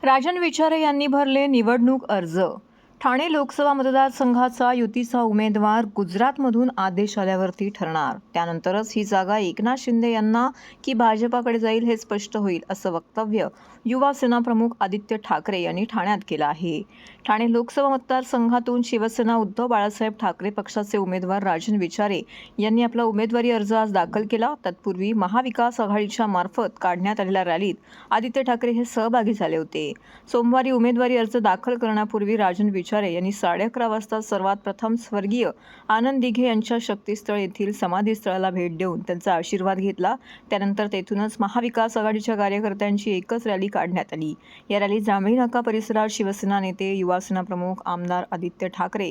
राजन विचारे यांनी भरले निवडणूक अर्ज. ठाणे लोकसभा मतदारसंघाचा युतीचा उमेदवार गुजरातमधून आदेश आल्यावरती ठरणार. त्यानंतरच ही जागा एकनाथ शिंदे यांना की भाजपाकडे जाईल हे स्पष्ट होईल, असं वक्तव्य युवा सेना प्रमुख आदित्य ठाकरे यांनी ठाण्यात केलं आहे. ठाणे लोकसभा मतदारसंघातून शिवसेना उद्धव बाळासाहेब ठाकरे पक्षाचे उमेदवार राजन विचारे यांनी आपला उमेदवारी अर्ज आज दाखल केला. तत्पूर्वी महाविकास आघाडीच्या मार्फत काढण्यात आलेल्या रॅलीत आदित्य ठाकरे हे सहभागी झाले होते. सोमवारी उमेदवारी अर्ज दाखल करण्यापूर्वी राजन विचारे यांनी 11:30 वाजता सर्वात प्रथम स्वर्गीय आनंद दिघे यांच्या शक्तीस्थळ येथील समाधीस्थळाला भेट देऊन त्यांचा आशीर्वाद घेतला. त्यानंतर तेथूनच महाविकास आघाडीच्या कार्यकर्त्यांची एकच रॅली काढण्यात आली. या रॅलीत जांभळी नाका परिसरात शिवसेना नेते, युवा सेना प्रमुख आमदार आदित्य ठाकरे,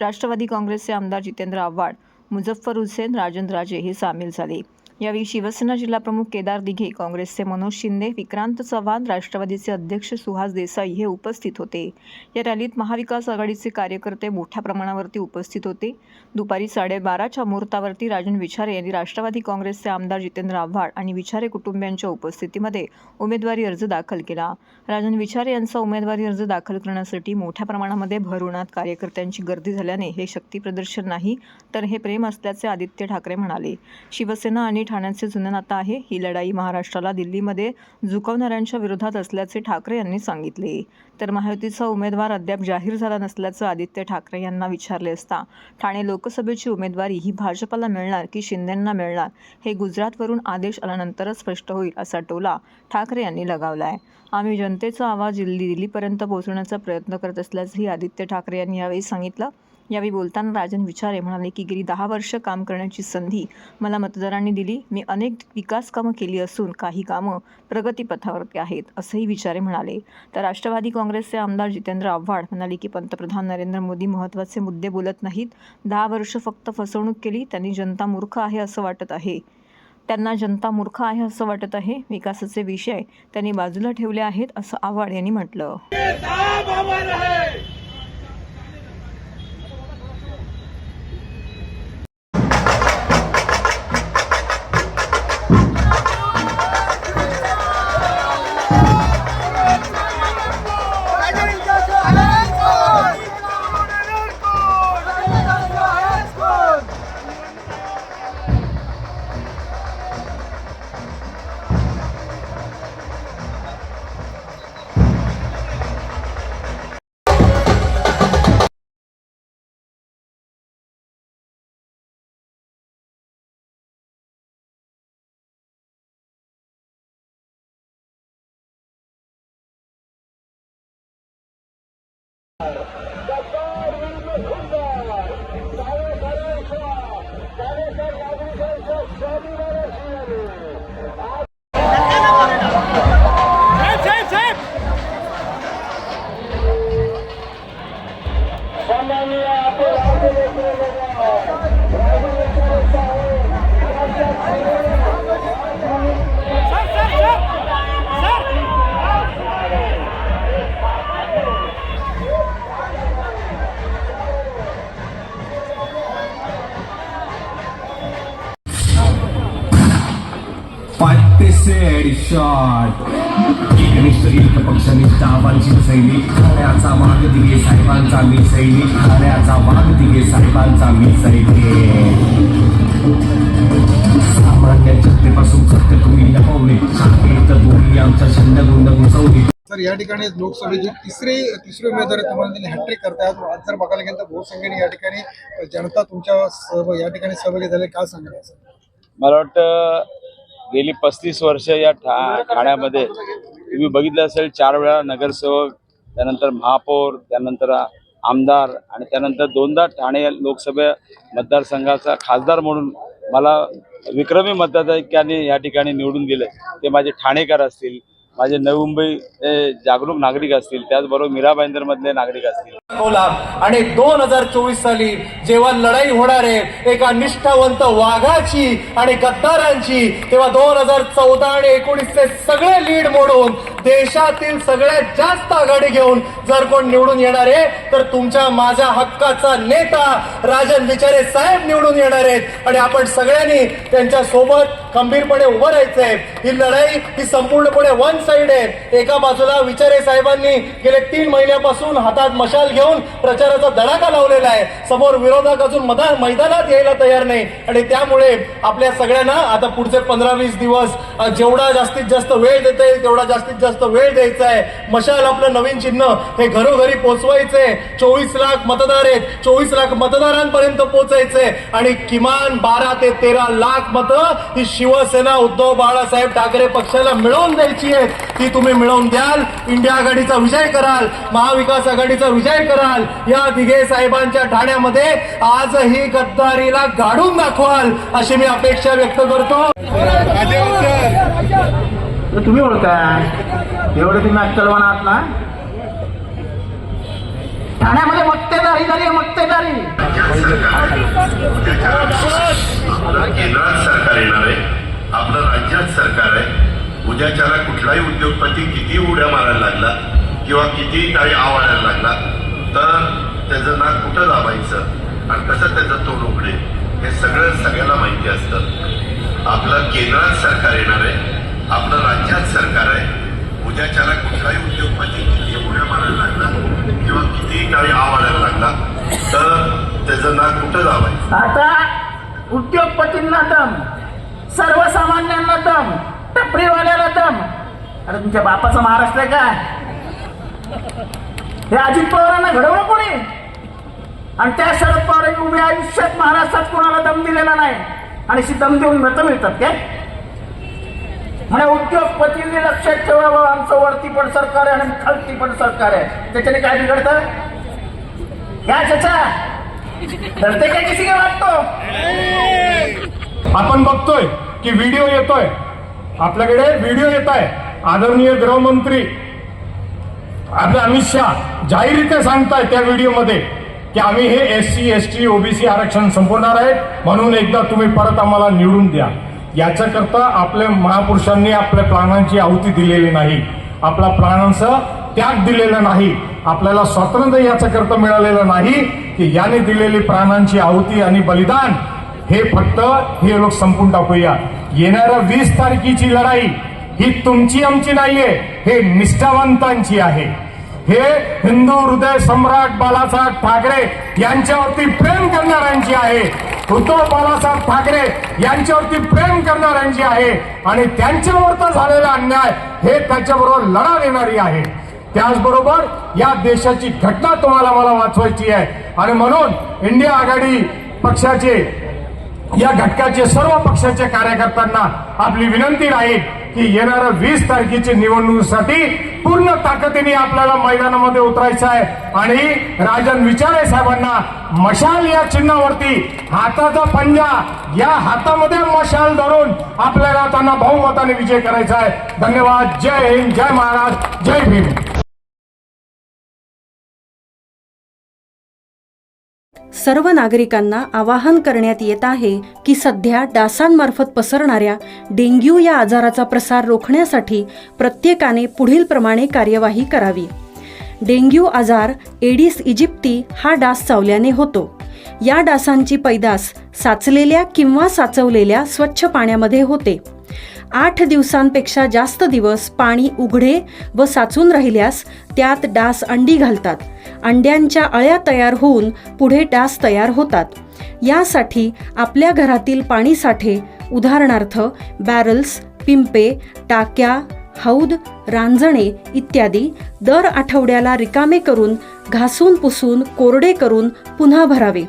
राष्ट्रवादी काँग्रेसचे आमदार जितेंद्र आव्हाड, मुझफ्फर हुसेन, राजन राजे हे सामील झाले. यावेळी शिवसेना जिल्हाप्रमुख केदार दिघे, काँग्रेसचे मनोज शिंदे, विक्रांत चव्हाण, राष्ट्रवादीचे अध्यक्ष सुहास देसाई हे उपस्थित होते. या रॅलीत महाविकास आघाडीचे कार्यकर्ते मोठ्या प्रमाणावरती उपस्थित होते. दुपारी 12:30च्या मुहूर्तावरती राजन विचारे यांनी राष्ट्रवादी काँग्रेसचे आमदार जितेंद्र आव्हाड आणि विचारे कुटुंबियांच्या उपस्थितीमध्ये उमेदवारी अर्ज दाखल केला. राजन विचारे यांचा उमेदवारी अर्ज दाखल करण्यासाठी मोठ्या प्रमाणामध्ये भर उन्हात कार्यकर्त्यांची गर्दी झाल्याने हे शक्ती प्रदर्शन नाही, तर हे प्रेम असल्याचे आदित्य ठाकरे म्हणाले. शिवसेना आणि ठाण्याचे जुनं नातं आहे. ही लढाई महाराष्ट्राला दिल्लीमध्ये झुकवणाऱ्यांच्या विरोधात असल्याचे ठाकरे यांनी सांगितले. तर महायुतीचा उमेदवार अद्याप जाहीर झाला नसल्याचं आदित्य ठाकरे यांना विचारले असता ठाणे लोकसभेची उमेदवारी ही भाजपला मिळणार की शिंदेंना मिळणार हे गुजरातवरून आदेश आल्यानंतरच स्पष्ट होईल, असा टोला ठाकरे यांनी लगावलाय. आम्ही जनतेचा आवाज दिल्लीपर्यंत पोहोचवण्याचा प्रयत्न करत असल्याचंही आदित्य ठाकरे यांनी यावेळी सांगितलं. यावेळी बोलताना राजन विचारे म्हणाले की गेली 10 वर्ष काम करण्याची संधी मला मतदारांनी दिली. मी अनेक विकास कामं केली असून काही कामं प्रगतीपथावरती आहेत, असंही विचारे म्हणाले. तर राष्ट्रवादी काँग्रेसचे आमदार जितेंद्र आव्हाड म्हणाले की पंतप्रधान नरेंद्र मोदी महत्त्वाचे मुद्दे बोलत नाहीत. 10 वर्ष फक्त फसवणूक केली. त्यांना जनता मूर्ख आहे असं वाटत आहे. विकासाचे विषय त्यांनी बाजूला ठेवले आहेत, असं आव्हाड यांनी म्हटलं. निष्ठित पक्षनिष्ठ आबांची सैनिक, खाण्याचा माग दिघे साहेबांचा मी सैनिक, खाण्याचा माग दिघे साहेबांचा मी सैनिक. सामान्य जनतेपासून सत्य तुम्ही लपवले, शाखेत दोन्ही आमचा छंद गुंड घुसवली. तर या ठिकाणी लोकसभेचे तिसरे उमेदवार तुम्हाला दिले हॅट्रिक करतात. आज जर बघायला गेलं तर बहुसंख्येने या ठिकाणी जनता तुमच्या या ठिकाणी सहभागी झाले, काय सांगणार? मला वाटतं गेली 35 वर्ष या ठाण्यामध्ये तुम्ही बघितलं असेल, 4 वेळा नगरसेवक, त्यानंतर महापौर, त्यानंतर आमदार आणि त्यानंतर 2दा ठाणे लोकसभा मतदारसंघाचा खासदार म्हणून मला विक्रमी मताधिक्याने या ठिकाणी निवडून दिले. ते माझे ठाणेकर असतील, माझे नवी मुंबई जागरूक नागरिक असतील, त्याचबरोबर मीरा भाईंदरमधले नागरिक असतील. आणि 2024 साली जेव्हा लढाई होणार आहे एका निष्ठावंत वाघाची आणि गद्दारांची, तेव्हा 2014 आणि 19चे सगळे लीड मोडून देशातील सगळ्यात जास्त आघाडी घेऊन जर कोण निवडून येणार आहे तर तुमच्या माझ्या हक्काचा नेता राजन विचारे साहेब निवडून येणार आहेत आणि आपण सगळ्यांनी त्यांच्या सोबत खंबीरपणे उभं राहायचंय. ही लढाई ही संपूर्णपणे वन साइड आहे. एका बाजूला विचारे साहेबांनी गेले 3 महिन्यापासून हातात मशाल घेऊन प्रचाराचा धडाका लावलेला आहे. समोर विरोधक अजून मैदानात यायला तयार नाही आणि त्यामुळे आपल्या सगळ्यांना आता पुढचे 15-20 दिवस जेवढा जास्तीत जास्त वेळ देता येईल तेवढा जास्तीत जास्त वेळ द्यायचा आहे. मशाल आपलं नवीन चिन्ह हे घरोघरी पोहोचवायचंय. 24 लाख मतदार आहेत. 24 लाख मतदारांपर्यंत पोहोचायचंय आणि किमान 12 ते 13 लाख मतं ही शिवसेना उद्धव बाळासाहेब ठाकरे पक्षाला मिळवून द्यायची आहेत. ती तुम्ही मिळवून द्याल. इंडिया आघाडीचा विजय कराल. महाविकास आघाडीचा विजय कराल. या दिघे साहेबांच्या ठाण्यामध्ये आजही गद्दारीला गाडून दाखवाल अशी मी अपेक्षा व्यक्त करतो. तुम्ही ओळखाय एवढं तुम्ही अक्कलवान आहात ना. ठाण्यामध्ये मक्तेदारी झाली. मक्तेदारी केंद्रात सरकार येणार आहे. आपलं राज्यात सरकार आहे. उद्याच्याला कुठलाही उद्योगपती किती उड्या मारायला लागला किंवा किती काही आवाडायला लागला तर त्याचं नाक कुठं दाबायचं आणि कसं त्याचं तोंड उघडेल हे सगळ्याला माहिती असतं. आपलं केंद्रात सरकार येणार आहे. आपलं राज्यात सरकार आहे. उद्याच्याला कुठलाही उद्योगपती किती उड्या मारायला लागला किंवा किती काही आवाडायला लागला तर त्याचं नाक कुठं दाबायचं. आता उद्योगपतींना दम, सर्वसामान्यांना दम, टपरीवाल्याला दम. अरे तुमच्या बापाचा महाराष्ट्र आहे काय? हे अजित पवारांना घडवलं कोणी? आणि त्या शरद पवार उभ्या आयुष्यात महाराष्ट्रात कोणाला दम दिलेला नाही आणि दम देऊन मतं मिळतात काय? म्हणजे उद्योगपतींनी लक्षात ठेवावं आमचं वरती पण सरकार आहे आणि खालती पण सरकार आहे. त्याच्याने काय बिघडतं? या चाचा धरते काय किसी काय वाटतो? आपण बघतोय की व्हिडिओ येतोय. आपल्याकडे व्हिडिओ येत आहे. आदरणीय गृहमंत्री आपले अमित शहा जाहीररित्या सांगताय त्या व्हिडिओमध्ये की आम्ही हे SC ST OBC आरक्षण संपवणार आहे म्हणून एकदा तुम्ही परत आम्हाला निवडून द्या. याच्याकरता आपल्या महापुरुषांनी आपल्या प्राणांची आहुती दिलेली नाही. आपल्या प्राणांचा त्याग दिलेला नाही. आपल्याला स्वातंत्र्य याच्याकरता मिळालेलं नाही की याने दिलेली प्राणांची आहुती आणि बलिदान हे फक्त हे लोक संपून टाकूया. येणाऱ्या 20 तारखेची लढाई ही तुमची आमची नाहीये, हे निष्ठावंतांची आहे. हे हिंदू हृदय सम्राट बाळासाहेब ठाकरे यांच्यावरती प्रेम करणाऱ्यांची आहे. उद्धव बाळासाहेब ठाकरे यांच्यावरती प्रेम करणाऱ्यांची आहे आणि त्यांच्यावरचा झालेला अन्याय हे त्याच्याबरोबर लढा देणारी आहे. त्याचबरोबर या देशाची घटना तुम्हाला मला वाचवायची आहे आणि म्हणून इंडिया आघाडी पक्षाचे या घटकाचे सर्व पक्षाच्या कार्यकर्त्यांना आपली विनंती राहील की येणाऱ्या 20 तारखेच्या निवडणुकीसाठी पूर्ण ताकदीने आपल्याला मैदानामध्ये उतरायचं आहे आणि राजन विचारे साहेबांना मशाल या चिन्हावरती हाताचा पंजा या हातामध्ये मशाल धरून आपल्याला त्यांना बहुमताने विजय करायचा आहे. धन्यवाद. जय हिंद, जय महाराष्ट्र, जय भीम. सर्व नागरिकांना आवाहन करण्यात येत आहे की सध्या डासांमार्फत पसरणाऱ्या डेंग्यू या आजाराचा प्रसार रोखण्यासाठी प्रत्येकाने पुढील प्रमाणे कार्यवाही करावी. डेंग्यू आजार एडिस इजिप्ती हा डास चावल्याने होतो. या डासांची पैदास साचलेल्या किंवा साचवलेल्या स्वच्छ पाण्यामध्ये होते. 8 दिवसांपेक्षा जास्त दिवस पाणी उघडे व साचून राहिल्यास त्यात डास अंडी घालतात. अंड्यांच्या अळ्या तयार होऊन पुढे डास तयार होतात. यासाठी आपल्या घरातील पाणी साठे उदाहरणार्थ बॅरल्स, पिंपे, टाक्या, हौद, रांजणे इत्यादी दर आठवड्याला रिकामे करून घासून पुसून कोरडे करून पुन्हा भरावे.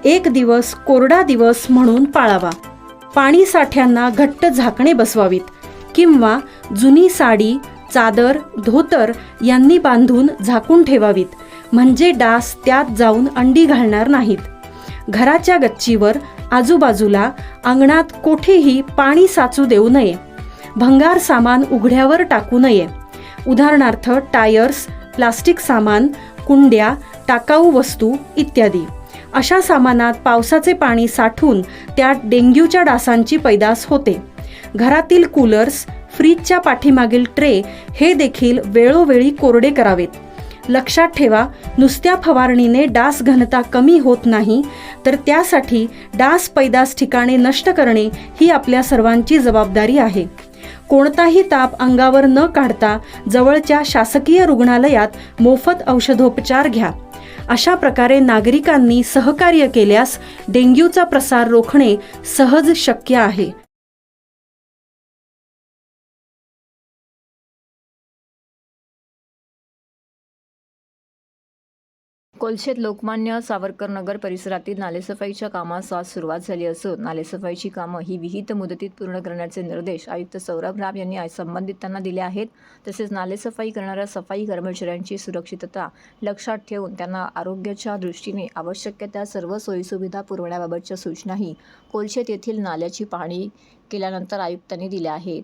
1 दिवस कोरडा दिवस म्हणून पाळावा. पाणी साठ्यांना घट्ट झाकणे बसवावीत किंवा जुनी साडी, चादर, धोतर यांनी बांधून झाकून ठेवावीत म्हणजे डास त्यात जाऊन अंडी घालणार नाहीत. घराच्या गच्चीवर, आजूबाजूला, अंगणात कोठेही पाणी साचू देऊ नये. भंगार सामान उघड्यावर टाकू नये. उदाहरणार्थ टायर्स, प्लास्टिक सामान, कुंड्या, टाकाऊ वस्तू इत्यादी. अशा सामानात पावसाचे पाणी साठून त्यात डेंग्यूच्या डासांची पैदास होते. घरातील कूलर्स, फ्रीजच्या पाठीमागील ट्रे हे देखील वेळोवेळी कोरडे करावेत. लक्षात ठेवा, नुसत्या फवारणीने डास घनता कमी होत नाही, तर त्यासाठी डास पैदास ठिकाणे नष्ट करणे ही आपल्या सर्वांची जबाबदारी आहे. कोणताही ताप अंगावर न काढता जवळच्या शासकीय रुग्णालयात मोफत औषधोपचार घ्या. अशा प्रकारे नागरिकांनी सहकार्य केल्यास डेंग्यूचा प्रसार रोखणे सहज शक्य आहे. कोलशेत लोकमान्य सावरकर नगर परिसरातील नालेसफाईच्या कामास आज सुरुवात झाली असून नालेसफाईची कामं ही विहित मुदतीत पूर्ण करण्याचे निर्देश आयुक्त सौरभ राव यांनी आज संबंधितांना दिले आहेत. तसेच नालेसफाई करणाऱ्या सफाई कर्मचाऱ्यांची सुरक्षितता लक्षात ठेवून त्यांना आरोग्याच्या दृष्टीने आवश्यक त्या सर्व सोयीसुविधा पुरवण्याबाबतच्या सूचनाही कोलशेत येथील नाल्याची पाहणी केल्यानंतर आयुक्तांनी दिल्या आहेत.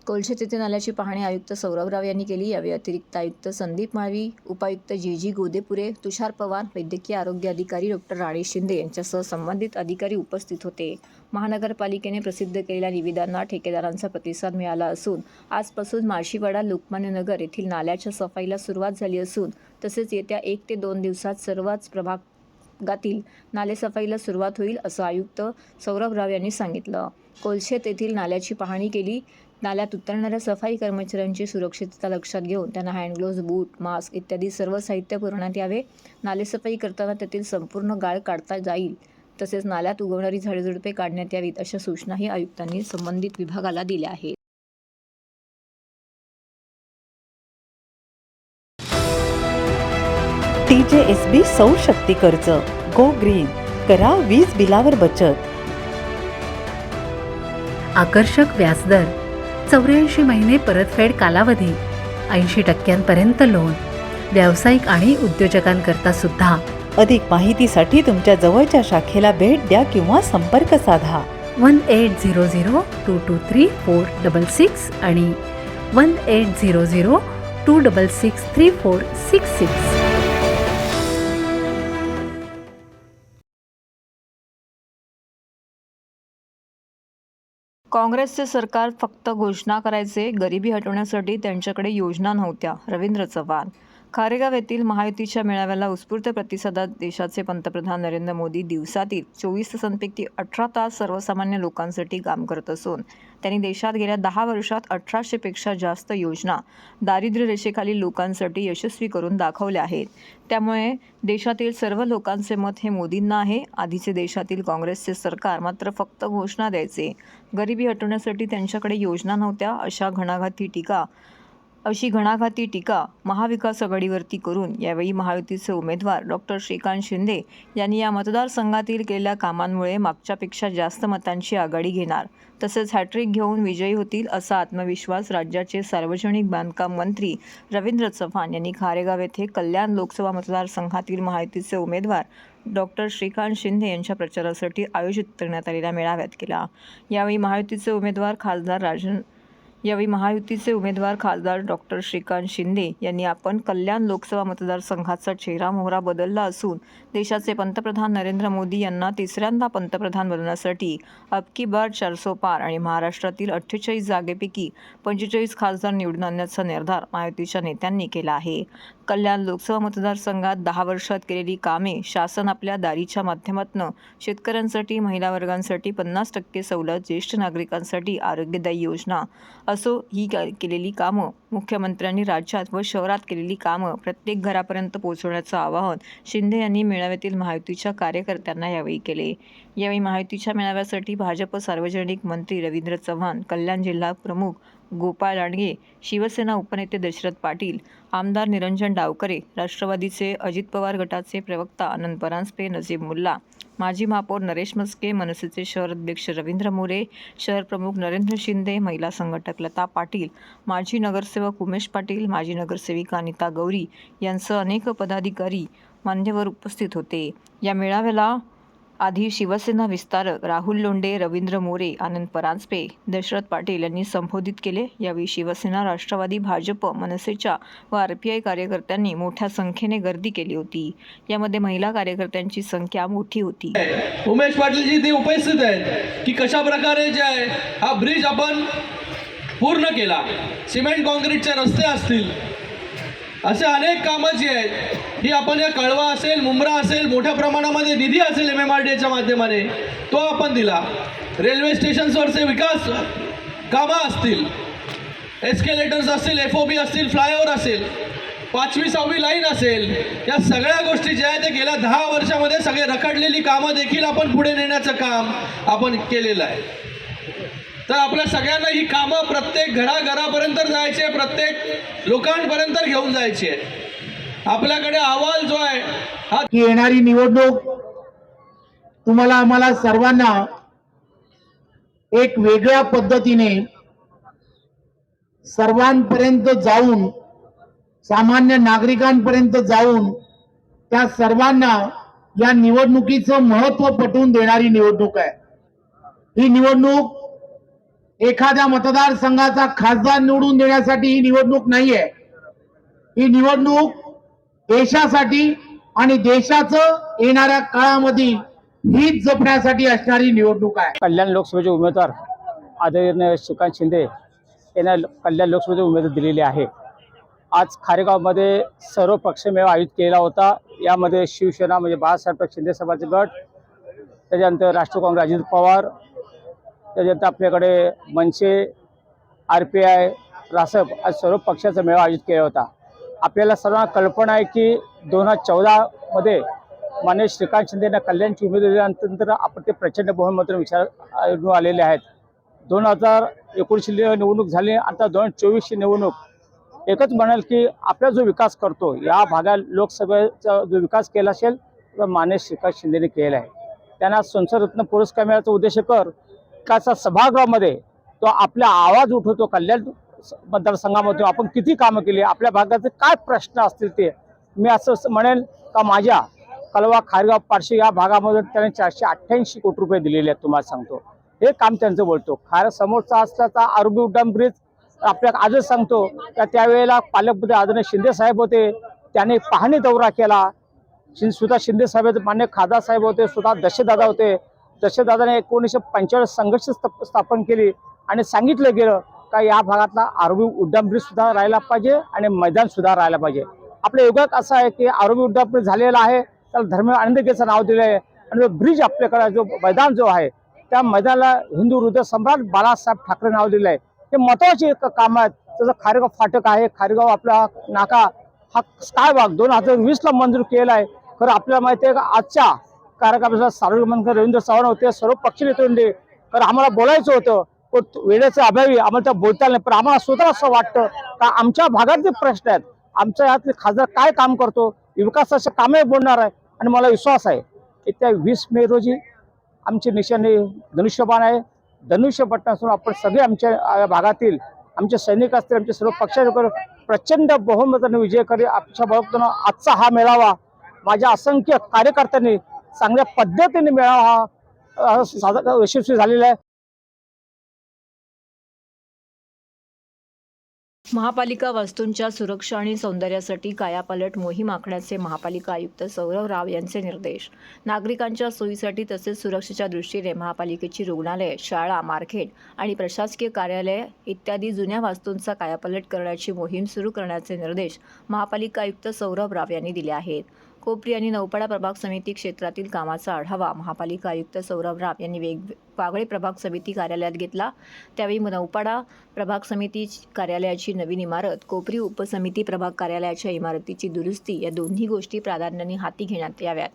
कोलशेत येथे नाल्याची पाहणी आयुक्त सौरभ राव यांनी केली. यावेळी अतिरिक्त आयुक्त संदीप माळवी, उपायुक्त जी गोदेपुरे, तुषार पवार, वैद्यकीय आरोग्य अधिकारी डॉक्टर राणी शिंदे यांच्यासह संबंधित अधिकारी उपस्थित होते. महानगरपालिकेने प्रसिद्ध केलेल्या निविदांना ठेकेदारांचा प्रतिसाद मिळाला असून आजपासून माळशीवाडा, लोकमान्य नगर येथील नाल्याच्या सफाईला सुरुवात झाली असून तसेच येत्या 1 ते 2 दिवसात सर्वच प्रभागातील नालेसफाईला सुरुवात होईल असं आयुक्त सौरभ राव यांनी सांगितलं. कोलशेत येथील नाल्याची पाहणी केली. नाल्यात उतरणाऱ्या सफाई कर्मचाऱ्यांची सुरक्षितता लक्षात घेऊन त्यांना हँडग्लोव्ज, बूट, मास्क इत्यादी सर्व साहित्य पुरवण्यात यावे. नालेसफाई करताना त्यातील संपूर्ण गाळ काढता जाईल. तसेच नाल्यात उगवणारी झाडेझुडपे काढण्यात यावीत अशा सूचनाही आयुक्तांनी संबंधित विभागाला दिल्या आहेत. TJSB सौर शक्ती कर्ज, गो ग्रीन, करा वीज बिलावर बचत. आकर्षक व्याजदर, 84 महिने परतफेड कालावधी, 80% लोन, व्यावसायिक आणि उद्योजकांकरता सुद्धा. अधिक माहितीसाठी तुमच्या जवळच्या शाखेला भेट द्या किंवा संपर्क साधा. 1800-223-466 आणि 1800-266-3466. काँग्रेसचे सरकार फक्त घोषणा करायचे, गरिबी हटवण्यासाठी त्यांच्याकडे योजना नव्हत्या. रवींद्र चव्हाण. खारेगाव येथील महायुतीच्या मेळाव्याला उत्स्फूर्त प्रतिसादात देशाचे पंतप्रधान नरेंद्र मोदी दिवसातील 24 तासांपैकी 18 तास सर्वसामान्य लोकांसाठी काम करत असून त्यांनी देशात गेल्या 10 वर्षात 1800 पेक्षा जास्त योजना दारिद्र्य रेषेखालील लोकांसाठी यशस्वी करून दाखवल्या आहेत. त्यामुळे देशातील सर्व लोकांचे मत हे मोदींना आहे. आधीचे देशातील काँग्रेसचे सरकार मात्र फक्त घोषणा द्यायचे, गरिबी हटवण्यासाठी त्यांच्याकडे योजना नव्हत्या अशी घणाघाती टीका महाविकास आघाडीवरती करून यावेळी महायुतीचे उमेदवार डॉक्टर श्रीकांत शिंदे यांनी या मतदारसंघातील केलेल्या कामांमुळे मागच्यापेक्षा जास्त मतांची आघाडी घेणार तसेच हॅट्रिक घेऊन विजयी होतील असा आत्मविश्वास राज्याचे सार्वजनिक बांधकाम मंत्री रवींद्र चव्हाण यांनी खारेगाव येथे कल्याण लोकसभा मतदारसंघातील महायुतीचे उमेदवार डॉक्टर श्रीकांत शिंदे यांच्या प्रचारासाठी आयोजित करण्यात आलेल्या मेळाव्यात केला. यावेळी महायुतीचे उमेदवार खासदार डॉक्टर श्रीकांत शिंदे यांनी आपण कल्याण लोकसभा मतदारसंघाचा चेहरा मोहरा बदलला असून देशाचे पंतप्रधान नरेंद्र मोदी यांना तिसऱ्यांदा पंतप्रधान बनवण्यासाठी अब की बार 400 पार आणि महाराष्ट्रातील 48 जागेपैकी 45 खासदार निवडून आणण्याचा निर्धार महायुतीच्या नेत्यांनी केला आहे. कल्याण लोकसभा मतदारसंघात 10 वर्षात केलेली कामे, शासन आपल्या दारीच्या माध्यमातून शेतकऱ्यांसाठी, महिला वर्गांसाठी 50% सवलत, ज्येष्ठ नागरिकांसाठी आरोग्यदायी योजना असो ही केलेली कामं, मुख्यमंत्र्यांनी राज्यात व शहरात केलेली कामं प्रत्येक घरापर्यंत पोहोचवण्याचं आवाहन शिंदे यांनी मेळाव्यातील महायुतीच्या कार्यकर्त्यांना यावेळी केले. यावेळी महायुतीच्या मेळाव्यासाठी भाजप सार्वजनिक मंत्री रवींद्र चव्हाण, कल्याण जिल्हा प्रमुख गोपाळ लांडगे, शिवसेना उपनेते दशरथ पाटील, आमदार निरंजन डावकरे, राष्ट्रवादीचे अजित पवार गटाचे प्रवक्ता आनंद परांजपे, नजीब मुल्ला, माजी महापौर नरेश मस्के, मनसेचे शहर अध्यक्ष रवींद्र मोरे, शहर प्रमुख नरेंद्र शिंदे, महिला संघटक लता पाटील, माजी नगरसेवक उमेश पाटील, माजी नगरसेविका अनिता गौरी यांसह अनेक पदाधिकारी मान्यवर उपस्थित होते. या मेळाव्याला आधी शिवसेना विस्तारक राहुल लोंढे, रवींद्र मोरे, आनंद परांजपे, दशरथ पाटील यांनी संबोधित केले. यावेळी शिवसेना, राष्ट्रवादी, भाजप, मनसेच्या व RPI कार्यकर्त्यांनी मोठ्या संख्येने गर्दी केली होती. यामध्ये महिला कार्यकर्त्यांची संख्या मोठी होती. उमेश पाटीलजी ते उपस्थित आहेत की कशा प्रकारे जे आहे हा ब्रिज आपण पूर्ण केला. सिमेंट कॉन्क्रीटचे रस्ते असतील, असे अनेक कामं जी आहेत ही आपण या कळवा असेल, मुंब्रा असेल, मोठ्या प्रमाणामध्ये निधी असेल MMRDAच्या माध्यमाने तो आपण दिला. रेल्वे स्टेशन्सवरचे विकास कामं असतील, एस्केलेटर्स असतील, FOB असतील, फ्लायओव्हर असेल, 5वी 6वी लाईन असेल, या सगळ्या गोष्टी ज्या आहेत ते गेल्या 10 वर्षामध्ये सगळे रखडलेली कामं देखील आपण पुढे नेण्याचं काम आपण केलेलं आहे. तर आपल्या सगळ्यांना ही कामं प्रत्येक घराघरापर्यंत जायची आहे, प्रत्येक लोकांपर्यंत घेऊन जायची आहे. आपल्याकडे अहवाल जो आहे हा की येणारी निवडणूक तुम्हाला आम्हाला सर्वांना एक वेगळ्या पद्धतीने सर्वांपर्यंत जाऊन, सामान्य नागरिकांपर्यंत जाऊन त्या सर्वांना या निवडणुकीचं महत्त्व पटवून देणारी निवडणूक आहे. ही निवडणूक एखाद्या मतदारसंघाचा खासदार निवडून देण्यासाठी ही निवडणूक नाहीये. ही निवडणूक देशासाठी आणि देशाचं येणाऱ्या काळामध्ये हित जपण्यासाठी असणारी निवडणूक आहे. कल्याण लोकसभेचे उमेदवार आदरणीय श्रीकांत शिंदे यांना कल्याण लोकसभेचे उमेदवार दिलेले आहे. आज खारेगावमध्ये सर्व पक्षमेळावा आयोजित केला होता. यामध्ये शिवसेना म्हणजे बाळासाहेब शिंदे सभाचे गट, त्याच्यानंतर राष्ट्रीय काँग्रेस अजित पवार, त्याच्यानंतर आपल्याकडे मनसे, RPI, रासप आज सर्व पक्षाचा मेळावा आयोजित केला होता. आपल्याला सर्वांना कल्पना आहे की 2014मध्ये माननीय श्रीकांत शिंदे यांना कल्याणची उमेदवारी दिल्यानंतर आपण ते प्रचंड बहुमताने विचार आलेले आहेत. 2019 निवडणूक झाली, आता 2024ची निवडणूक एकच म्हणाल की आपला जो विकास करतो या भागात लोकसभेचा जो विकास केला असेल तो माननीय श्रीकांत शिंदेने केला आहे. त्यांना संसदरत्न पुरस्कार मिळायचा उद्देश कर विकासा सभागृहामध्ये तो आपला आवाज उठवतो. कल्याण मतदारसंघामध्ये आपण किती कामं केली, आपल्या भागाचे काय प्रश्न असतील ते. मी असं म्हणेल का माझ्या कळवा, खारेगाव, पारशी या भागामध्ये त्याने 488 कोटी रुपये दिलेले आहेत. तुम्हाला सांगतो हे काम त्यांचं बोलतो. समोरचा असल्याचा आरोग्य उड्डाण ब्रिज आपल्या आजच सांगतो का त्यावेळेला पालकमंत्री आदरणीय शिंदे साहेब होते, त्याने पाहणी दौरा केला. सुद्धा शिंदे साहेब, मान्य खासदार साहेब होते, सुद्धा दशेदादा होते. दशेदादाने 1945 संघर्ष स्थापन केली आणि सांगितलं गेलं का या भागातला आरोग्य उड्डाण ब्रिज सुद्धा राहायला पाहिजे आणि मैदान सुद्धा राहायला पाहिजे. आपल्या युगात असं आहे की आरोग्य उड्डाण ब्रिज झालेला आहे, त्याला धर्म आनंदकेचं नाव दिलं आहे आणि जो ब्रिज आपल्याकडे जो मैदान जो आहे त्या मैदानाला हिंदू हृदय सम्राट बाळासाहेब ठाकरे नाव दिलं आहे. हे महत्वाचे काम आहेत. त्याचं खारेगाव फाटक आहे, खारेगाव आपला नाका हा स्काय वॉक 2020ला मंजूर केला आहे. खरं आपल्याला माहिती आहे का आजच्या कार्यक्रमाला सार्वजनिक मंत्री रवींद्र चव्हाण होते, सर्व पक्ष नेते होते. तर आम्हाला बोलायचं होतं पण वेळेच्या अभावी आम्हाला त्या बोलता आलं नाही. पण आम्हाला स्वतः असं वाटतं का आमच्या भागातले प्रश्न आहेत, आमच्या यातले खासदार काय काम करतो, विकासाचे कामे बोलणार आहे. आणि मला विश्वास आहे येत्या 20 मे रोजी आमची निशाणी धनुष्यबाण आहे. धनुष्यबाणापासून आपण सगळे आमच्या भागातील आमचे सैनिक असतील, आमचे सर्व पक्षाचे प्रचंड बहुमताने विजय करी. आमच्या बाबतीनं आजचा हा मेळावा माझ्या असंख्य कार्यकर्त्यांनी चांगल्या पद्धतीने मेळावा हा साधा यशस्वी झालेला आहे. महापालिका वास्तूंच्या सुरक्षा आणि सौंदर्यासाठी कायापालट मोहीम आखण्याचे महापालिका आयुक्त सौरभ राव यांचे निर्देश. नागरिकांच्या सोयीसाठी तसेच सुरक्षेच्या दृष्टीने महापालिकेची रुग्णालय, शाळा, मार्केट आणि प्रशासकीय कार्यालय इत्यादी जुन्या वास्तूंचा कायापालट करण्याची मोहीम सुरू करण्याचे निर्देश महापालिका आयुक्त सौरभ राव यांनी दिले आहेत. कोपरी आणि नौपाडा प्रभाग समिती क्षेत्रातील कामाचा आढावा महापालिका आयुक्त सौरभ राव यांनी वागळे प्रभाग समिती कार्यालयात घेतला. त्यावेळी नौपाडा प्रभाग समिती कार्यालयाची नवीन इमारत, कोपरी उपसमिती प्रभाग कार्यालयाच्या इमारतीची दुरुस्ती या दोन्ही गोष्टी प्राधान्याने हाती घेण्यात याव्यात.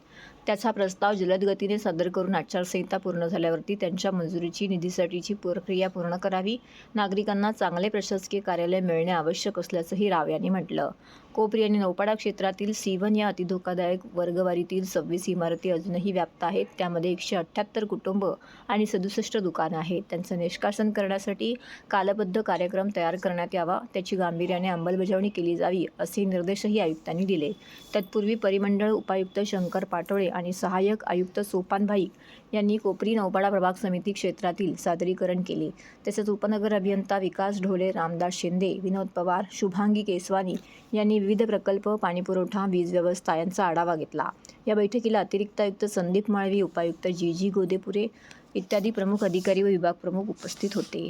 त्याचा प्रस्ताव जलद गतीने सादर करून आचारसंहिता पूर्ण झाल्यावरती त्यांच्या मंजुरीची निधीसाठीची प्रक्रिया पूर्ण करावी. नागरिकांना चांगले प्रशासकीय कार्यालय मिळणे आवश्यक असल्याचंही राव यांनी म्हटलं. कोपरी आणि नौपाडा क्षेत्रातील C1 या अतिधोकादायक वर्गवारीतील 26 इमारती अजूनही व्याप्त आहेत. त्यामध्ये 178 कुटुंब आणि 67 दुकानं आहेत. त्यांचं निष्कासन करण्यासाठी कालबद्ध कार्यक्रम तयार करण्यात यावा, त्याची गांभीर्याने अंमलबजावणी केली जावी असे निर्देशही आयुक्तांनी दिले. तत्पूर्वी परिमंडळ उपायुक्त शंकर पाटोळे आणि सहाय्यक आयुक्त सोपान भाईक यांनी कोपरी नौपाडा प्रभाग समिती क्षेत्रातील सादरीकरण केले. तसेच उपनगर अभियंता विकास ढोले, रामदास शिंदे, विनोद पवार, शुभांगी केसवानी यांनी विविध प्रकल्प, पाणीपुरवठा, वीज व्यवस्था यांचा आढावा घेतला. या बैठकीला अतिरिक्त आयुक्त संदीप माळवी, उपायुक्त GG गोदेपुरे इत्यादी प्रमुख अधिकारी व विभाग प्रमुख उपस्थित होते.